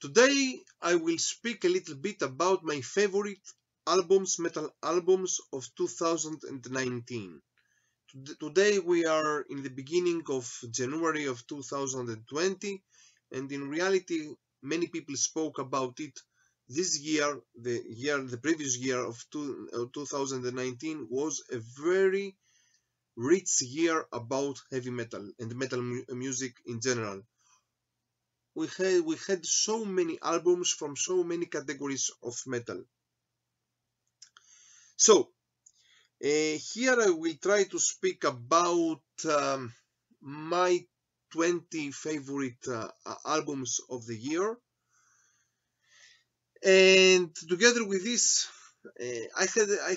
Today I will speak a little bit about my favorite albums, metal albums of 2019. Today we are in the beginning of January of 2020, and in reality many people spoke about it this year. The previous year of 2019 was a very rich year about heavy metal and metal music in general. We had so many albums from so many categories of metal. So here I will try to speak about my 20 favorite albums of the year, and together with this I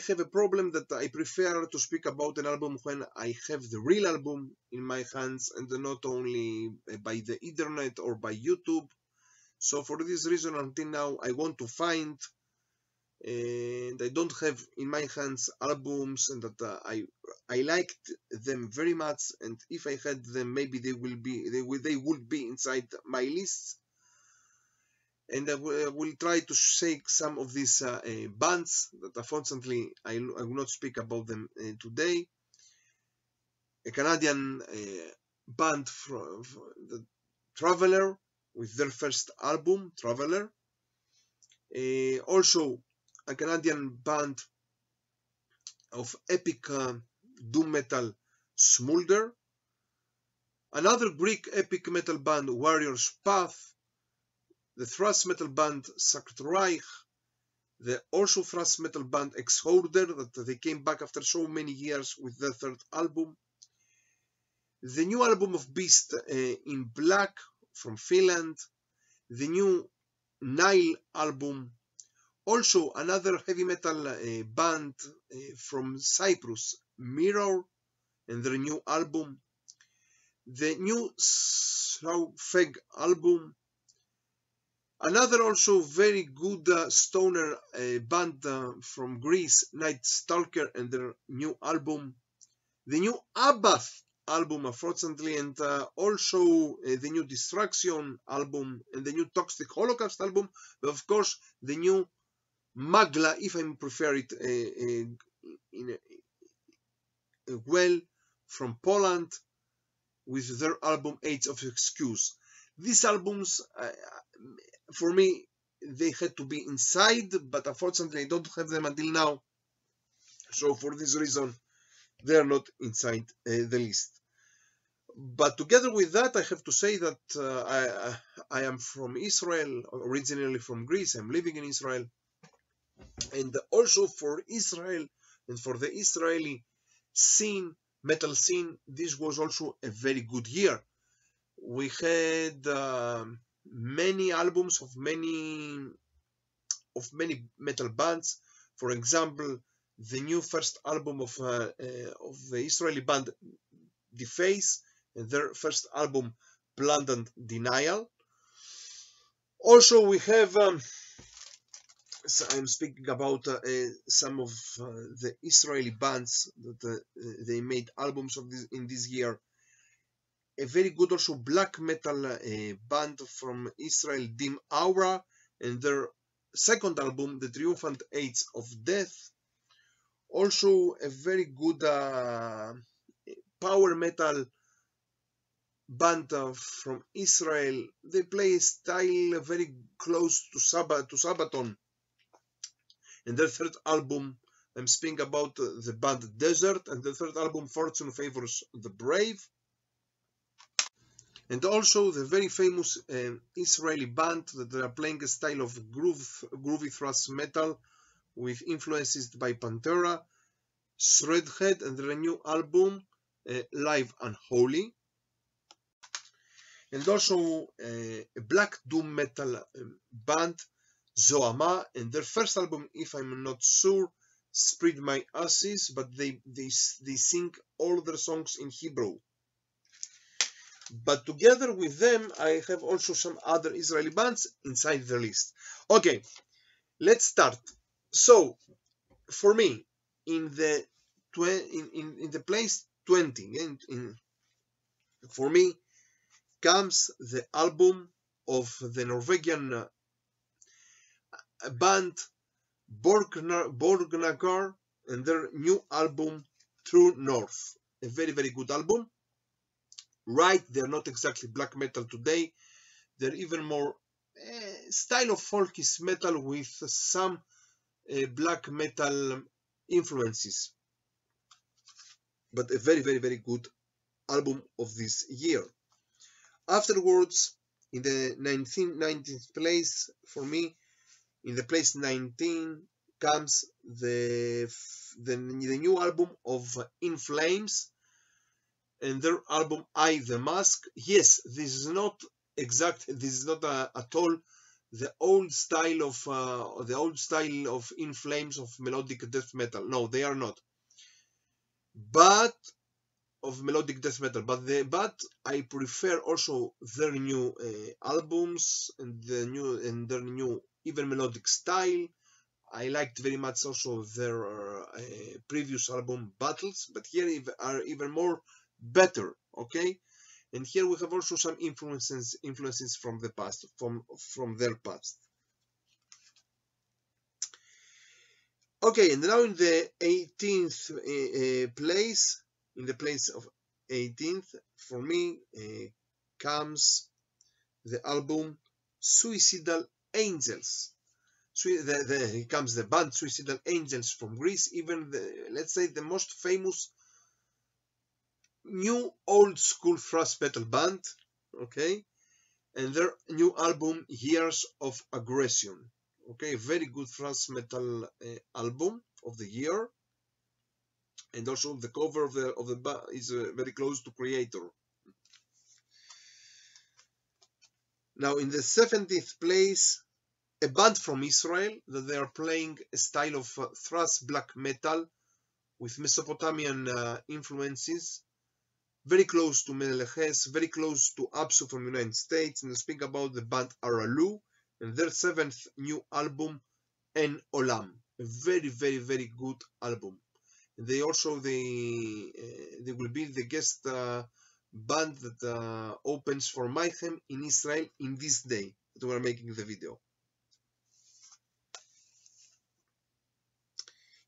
have a problem that I prefer to speak about an album when I have the real album in my hands and not only by the internet or by YouTube. So for this reason, until now I want to find, and I don't have in my hands albums and that I liked them very much, and if I had them maybe they would be inside my lists. And I will try to say some of these bands that unfortunately I will not speak about them today. A Canadian band from the Traveler with their first album, Traveler. Also a Canadian band of epic doom metal, Smolder. Another Greek epic metal band, Warrior's Path. The thrash metal band Sacred Reich, the also thrash metal band Exhorder, that they came back after so many years with their third album. The new album of Beast in Black from Finland. The new Nile album. Also another heavy metal band from Cyprus, Mirror, and their new album. The new Slaugfeg album. Another also very good stoner band from Greece, Night Stalker, and their new album. The new Abbath album, unfortunately, and also the new Distraction album and the new Toxic Holocaust album, but of course the new Magla, if I prefer it well, from Poland with their album Age of Excuse. These albums, for me, they had to be inside, but unfortunately I don't have them until now. So for this reason, they are not inside the list. But together with that, I have to say that I am from Israel, originally from Greece. I'm living in Israel. And also for Israel and for the Israeli scene, metal scene, this was also a very good year. We had many albums of many metal bands. For example, the new first album of the Israeli band Deface, and their first album Blatant Denial. Also, we have I'm speaking about some of the Israeli bands that they made albums of in this year. A very good also black metal band from Israel, Dim Aura, and their second album, The Triumphant Age of Death. Also a very good power metal band from Israel. They play a style very close to Sabaton. And their third album, I'm speaking about the band Desert, and the third album, Fortune Favors the Brave. And also the very famous Israeli band that they are playing a style of groovy thrash metal with influences by Pantera, Shredhead, and their new album Live Unholy. And also a black doom metal band, Zoama, and their first album, if I'm not sure, Spread My Ashes, but they sing all their songs in Hebrew. But together with them, I have also some other Israeli bands inside the list. Okay, let's start. So, for me, in the place 20, for me comes the album of the Norwegian band Borgnagar and their new album True North. A very, very good album. Right, they're not exactly black metal today. They're even more style of folkish metal with some black metal influences. But a very, very, very good album of this year. Afterwards, in the 19th place for me, in the place 19 comes the new album of In Flames and their album I the Mask. Yes, this is not at all the old style of In Flames of melodic death metal. No, they are not. But of melodic death metal, but I prefer also their new albums and their new even melodic style. I liked very much also their previous album Battles, but here are even more better. Okay, and here we have also some influences from the past, from their past. Okay, and now in the 18th place, in the place of 18th, for me comes the album Suicidal Angels. Here comes the band Suicidal Angels from Greece, even let's say the most famous new old school thrash metal band, okay, and their new album Years of Aggression. Okay, very good thrash metal album of the year, and also the cover of the band is very close to Creator. Now in the 70th place, a band from Israel that they are playing a style of thrash black metal with Mesopotamian influences, very close to Meneleches, very close to Absu from United States, and I speak about the band Aralu and their 7th new album En Olam, a very, very, very good album. And they also they will be the guest band that opens for Mayhem in Israel in this day that we are making the video.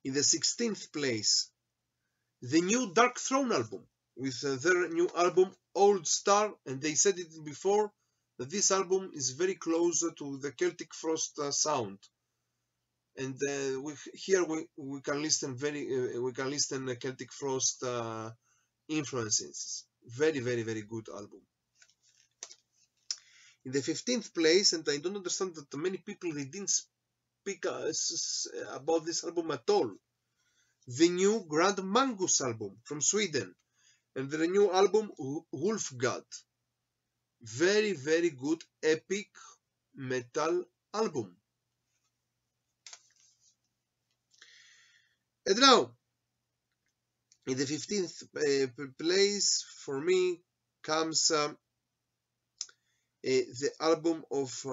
In the 16th place, the new Dark Throne album with their new album Old Star, and they said it before that this album is very close to the Celtic Frost sound. And here we can listen Celtic Frost influences. Very, very, very good album. In the 15th place, and I don't understand that many people they didn't speak about this album at all. The new Grand Mangus album from Sweden, and the new album Wolf God. Very, very good epic metal album. And now, in the 15th place for me comes the album of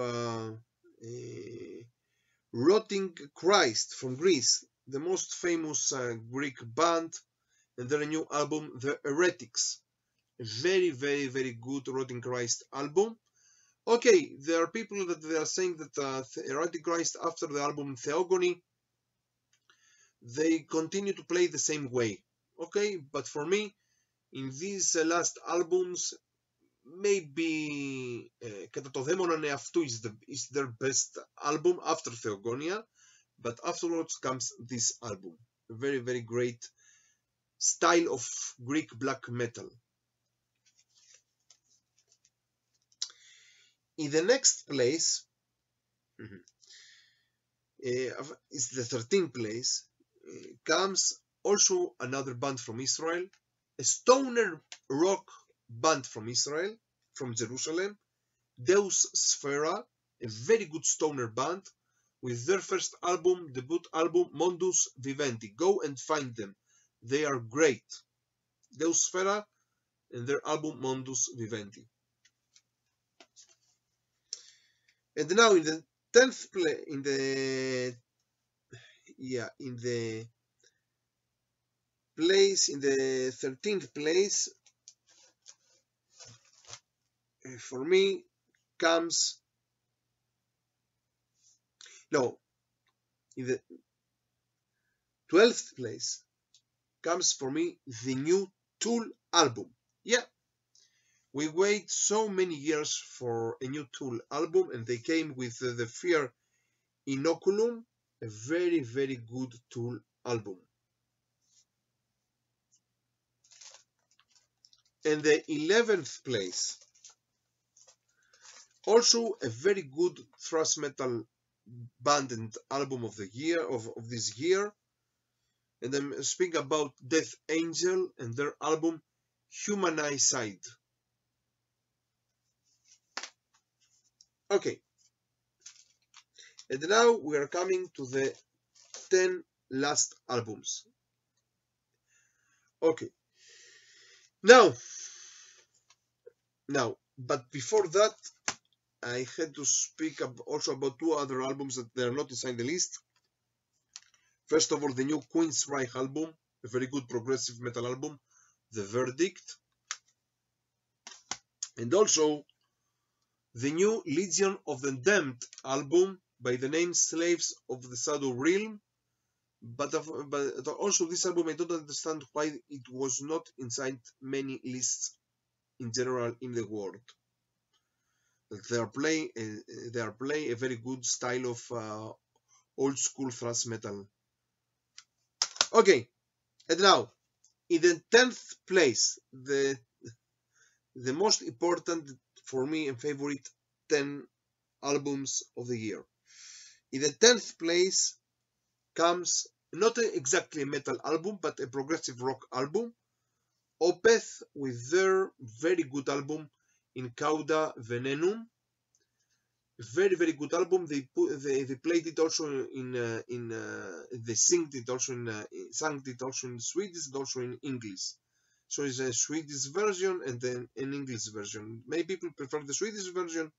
Rotting Christ from Greece, the most famous Greek band, and their new album, The Heretics. A very, very, very good Rotting Christ album. Okay, there are people that they are saying that Rotting Christ after the album Theogony, they continue to play the same way. Okay, but for me, in these last albums, maybe Κατά το δαίμοναν εαυτού is their best album after Theogonia, but afterwards comes this album. A very, very great style of Greek black metal. In the next place, is the 13th place, comes also another band from Israel, a stoner rock band from Israel, from Jerusalem, Deus Sphera, a very good stoner band, with their first album, debut album, Modus Vivendi. Go and find them. They are great. Deus Sphera and their album Modus Vivendi. And now in the 10th place, in the 13th place, for me comes, no, In the 12th place comes for me the new Tool album. Yeah, we wait so many years for a new Tool album, and they came with the Fear Inoculum, a very, very good Tool album. And the 11th place, also a very good thrash metal band and album of the year of this year. And I'm speaking about Death Angel and their album Humanicide. Okay, and now we are coming to the 10 last albums. Okay, now, but before that, I had to speak also about two other albums that they are not inside the list. First of all, the new Queensryche album, a very good progressive metal album, The Verdict. And also the new Legion of the Damned album by the name Slaves of the Shadow Realm. But also this album, I don't understand why it was not inside many lists in general in the world. They are playing a very good style of old school thrash metal. Okay, and now in the 10th place, the most important for me and favorite 10 albums of the year. In the 10th place comes not exactly a metal album, but a progressive rock album, Opeth, with their very good album In Cauda Venenum. Very, very good album. They played it also they sang it also in Swedish and also in English. So it's a Swedish version and then an English version. Many people prefer the Swedish version.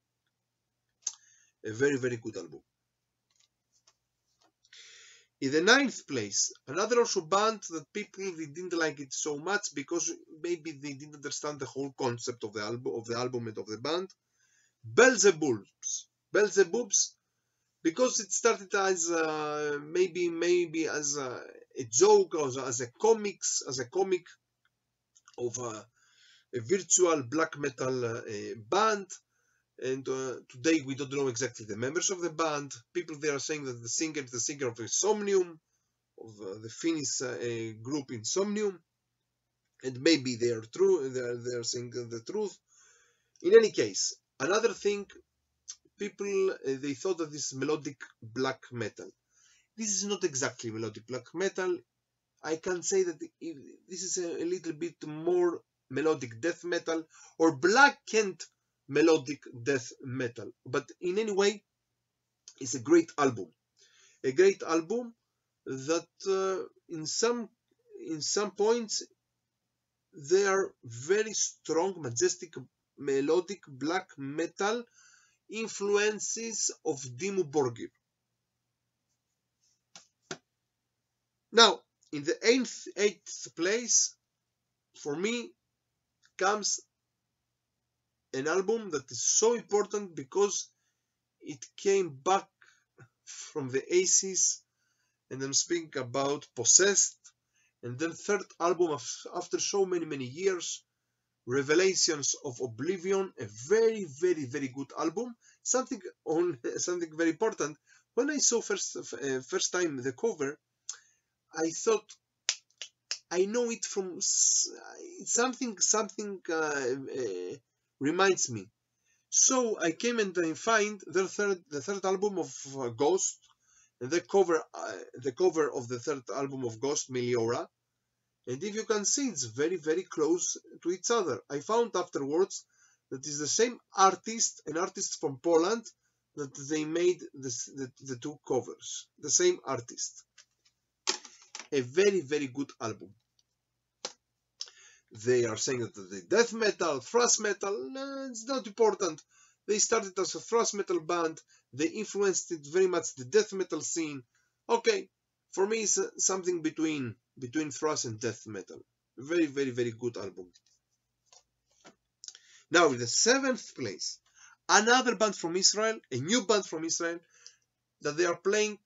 A very, very good album. In the 9th place, another also band that people they didn't like it so much because maybe they didn't understand the whole concept of the album and of the band. Beelzebubs, because it started as maybe as a joke or as a comic of a virtual black metal band. And today we don't know exactly the members of the band. People they are saying that the singer is the singer of Insomnium, of the Finnish group Insomnium, and maybe they are true. They are saying the truth. In any case, another thing, people they thought that this is melodic black metal. This is not exactly melodic black metal. I can say that this is a little bit more melodic death metal or blackened melodic death metal. But in any way, it's a great album. A great album that in some points they are very strong, majestic, melodic black metal influences of Dimmu Borgir. Now, in the 8th place, for me, comes an album that is so important because it came back from the Aces, and I'm speaking about Possessed, and then third album after so many years, Revelations of Oblivion, a very, very, very good album. Something very important. When I saw first time the cover, I thought I know it from something reminds me. So I came and I find the third album of Ghost, and the cover of the third album of Ghost, Meliora. And if you can see, it's very, very close to each other. I found afterwards that is the same artist, an artist from Poland, that they made the two covers. The same artist. A very, very good album. They are saying that the death metal, thrash metal, it's not important. They started as a thrash metal band. They influenced it very much the death metal scene. Okay, for me it's something between thrash and death metal. Very, very, very good album. Now in the 7th place, another band from Israel, a new band from Israel, that they are playing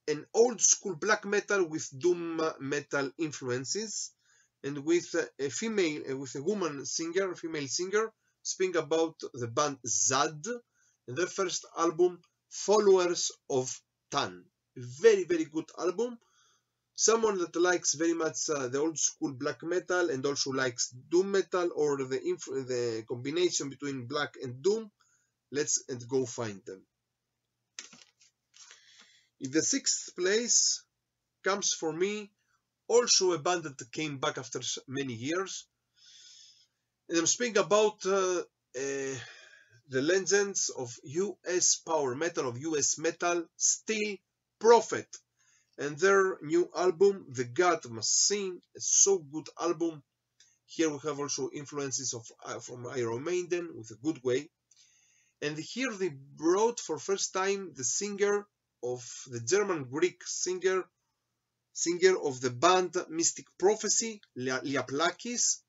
an old school black metal with doom metal influences, and with with a woman singer, female singer, speaking about the band Zad and their first album, Followers of Tan. Very, very good album. Someone that likes very much the old school black metal and also likes doom metal, or the combination between black and doom, let's go find them. In the 6th place comes for me also a band that came back after many years, and I'm speaking about the legends of US power metal, of US metal, Steel Prophet, and their new album, The God Must Sing, a so good album. Here we have also influences from Iron Maiden with a good way. And here they brought for first time the singer of the German Greek singer of the band Mystic Prophecy, Liaplakis.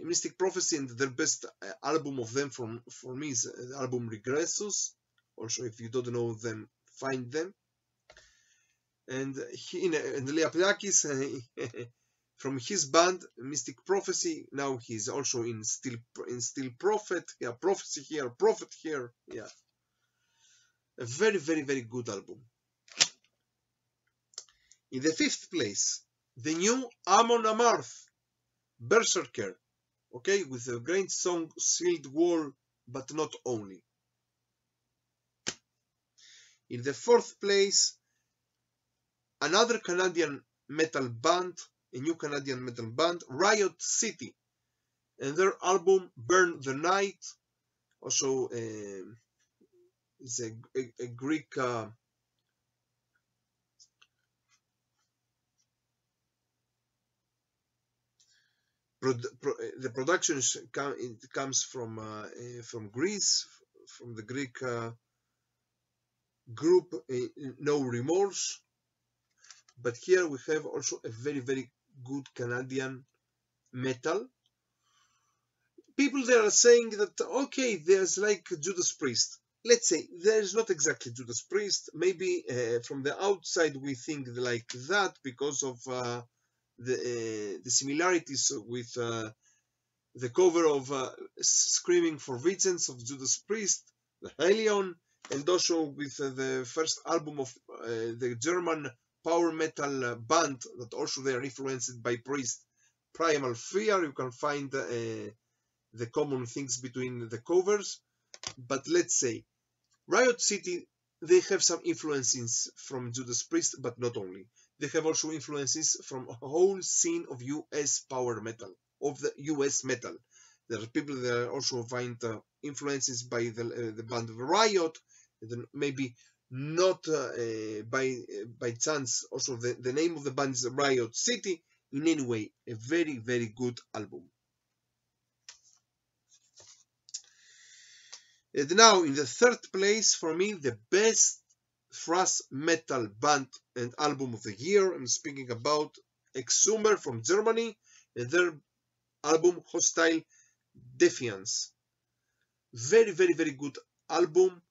Mystic Prophecy, and their best album of them for me is the album Regressus. Also, if you don't know them, find them. And Liaplakis, from his band Mystic Prophecy, now he's also in Steel Prophet. Yeah, Prophecy here, Prophet here. Yeah, a very, very, very good album. In the 5th place, the new Amon Amarth, Berserker. Okay, with a great song, Sealed Wall, but not only. In the 4th place, another Canadian metal band, a new Canadian metal band, Riot City, and their album Burn the Night. Also, is a Greek the production comes from Greece, from the Greek group No Remorse. But here we have also a very, very good Canadian metal. People there are saying that, okay, there's like Judas Priest. Let's say there's not exactly Judas Priest. Maybe from the outside we think like that because of the similarities with the cover of Screaming for Vengeance of Judas Priest, the Hellion, and also with the first album of the German power metal band that also they are influenced by Priest, Primal Fear. You can find the common things between the covers. But let's say Riot City, they have some influences from Judas Priest, but not only. They have also influences from a whole scene of US power metal, of the US metal. There are people that also find influences by the band of Riot, and maybe not by chance. Also, the name of the band is Riot City. In any way, a very, very good album. And now, in the 3rd place, for me, the best thrash metal band and album of the year. I'm speaking about Exhumer from Germany and their album Hostile Defiance. Very, very, very good album.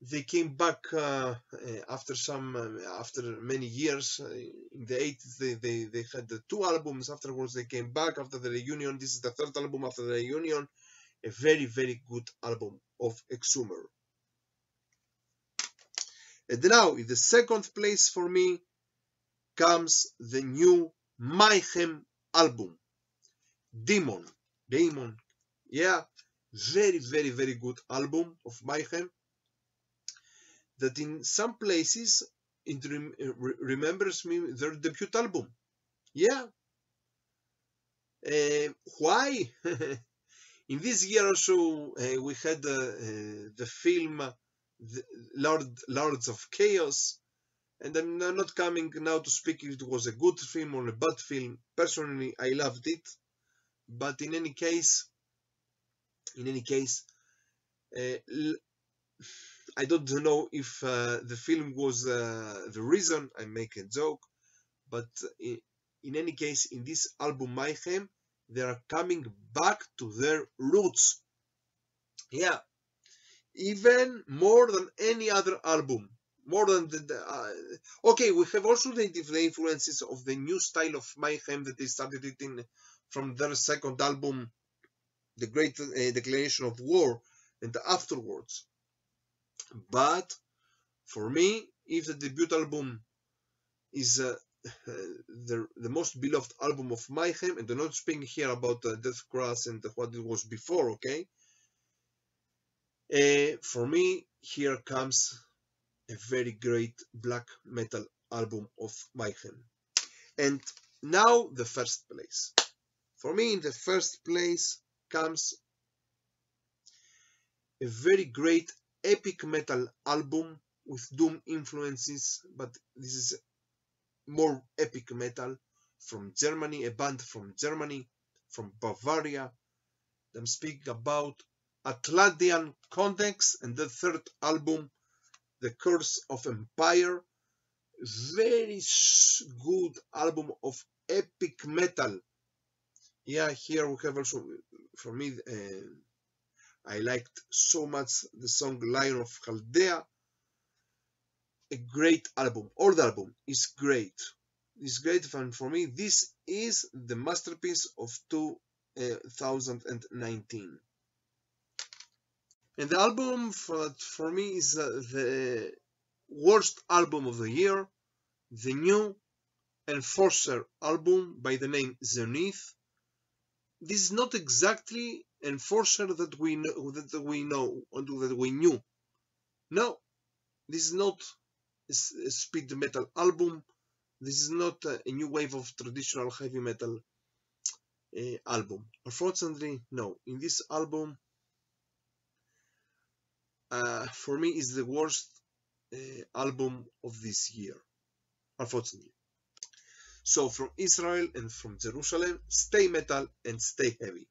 They came back after many years. In the 80s, they had the 2 albums. Afterwards, they came back after the reunion. This is the 3rd album after the reunion. A very, very good album of Exhumer. And now, in the 2nd place for me comes the new Mayhem album, Demon. Yeah, very, very, very good album of Mayhem. That in some places it remembers me their debut album. Yeah. Why? In this year also we had the film Lords of Chaos, and I'm not coming now to speak if it was a good film or a bad film. Personally, I loved it, but in any case, I don't know if the film was the reason. I make a joke, but in any case, in this album Mayhem, they are coming back to their roots. Yeah, even more than any other album. more than okay, we have also the influences of the new style of Mayhem that they started it in from their second album, The Great Declaration of War, and afterwards. But for me, if the debut album is the most beloved album of Mayhem, and I'm not speaking here about Death Cross and what it was before, okay? For me, here comes a very great black metal album of Mayhem. And now the first place. For me, in the first place comes a very great epic metal album with doom influences, but this is more epic metal from Germany, a band from Germany, from Bavaria. I'm speaking about Atlantean Codex and the third album, The Curse of Empire. Very good album of epic metal. Yeah, here we have also, for me, I liked so much the song Lion of Chaldea. A great album. All the album is great. It's great, and for me, this is the masterpiece of 2019. And the album for me is the worst album of the year, the new Enforcer album by the name Zenith. This is not exactly Enforcer that we know or that we knew. No, this is not a speed metal album. This is not a new wave of traditional heavy metal album. Unfortunately, no. In this album, for me, is the worst album of this year. Unfortunately. So from Israel and from Jerusalem, stay metal and stay heavy.